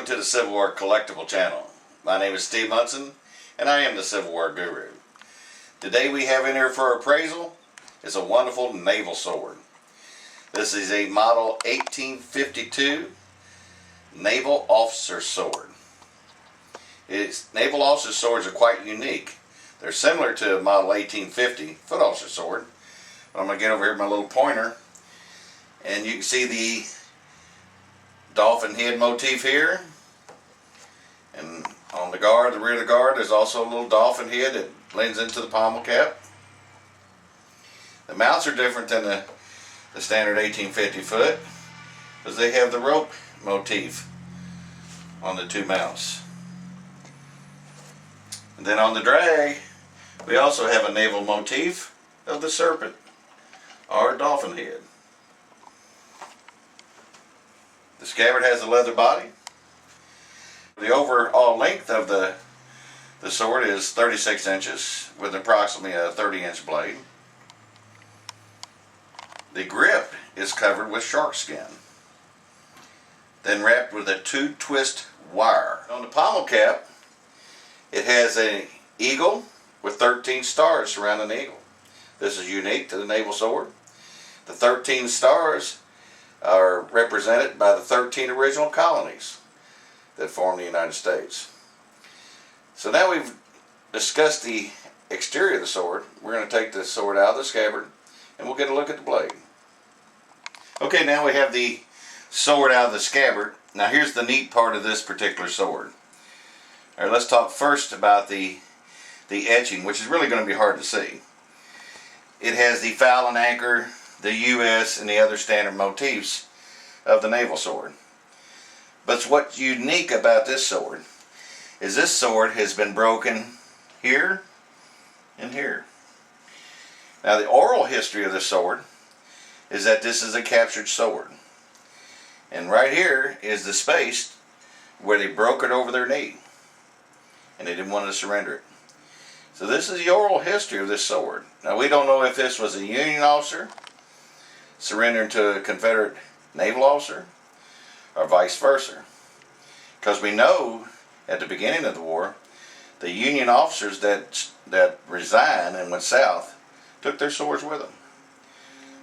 welcome to the Civil War Collectible channel. My name is Steve Munson, and I am the Civil War Guru. Today we have in here for appraisal is a wonderful naval sword. This is a model 1852 naval officer sword. Naval officer swords are quite unique. They're similar to a model 1850 foot officer sword. But I'm going to get over here with my little pointer, and you can see the dolphin head motif here, and on the guard, the rear of the guard, there's also a little dolphin head that blends into the pommel cap. The mounts are different than the standard 1850 foot because they have the rope motif on the two mounts. And then on the drag, we also have a naval motif of the serpent or dolphin head. The scabbard has a leather body. The overall length of the sword is 36 inches with approximately a 30-inch blade. The grip is covered with shark skin, then wrapped with a 2-twist wire. On the pommel cap, it has an eagle with 13 stars surrounding the eagle. This is unique to the naval sword. The 13 stars are represented by the 13 original colonies that formed the United States. So now we've discussed the exterior of the sword. We're going to take the sword out of the scabbard and we'll get a look at the blade. Okay, now we have the sword out of the scabbard. Now here's the neat part of this particular sword. All right, let's talk first about the etching, which is really going to be hard to see. It has the Fallon anchor, the U.S. and the other standard motifs of the naval sword. But what's unique about this sword is this sword has been broken here and here. Now the oral history of this sword is that this is a captured sword. And right here is the space where they broke it over their knee and they didn't want to surrender it. So this is the oral history of this sword. Now we don't know if this was a Union officer surrendering to a Confederate naval officer or vice versa, because we know at the beginning of the war the Union officers that resigned and went south took their swords with them.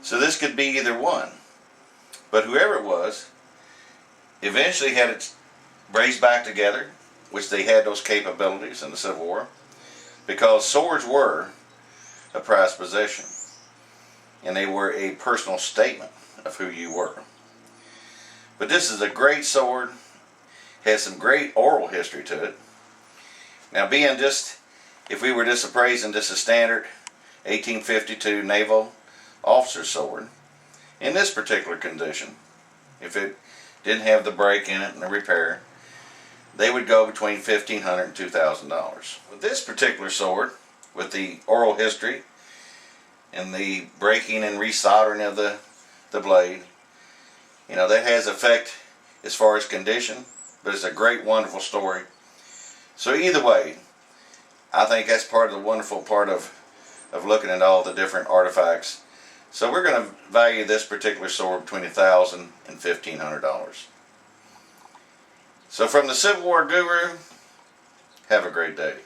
So this could be either one, but whoever it was eventually had it braced back together, which they had those capabilities in the Civil War, because swords were a prized possession and they were a personal statement of who you were. But this is a great sword, has some great oral history to it. Now being just, if we were just appraising this a standard 1852 naval officer sword, in this particular condition, if it didn't have the break in it and the repair, they would go between $1,500 and $2,000. With this particular sword, with the oral history and the breaking and resoldering of the blade, you know, that has effect as far as condition, but it's a great, wonderful story. So either way, I think that's part of the wonderful part of looking at all the different artifacts. So we're going to value this particular sword between $1,000 and $1,500. So from the Civil War Guru, have a great day.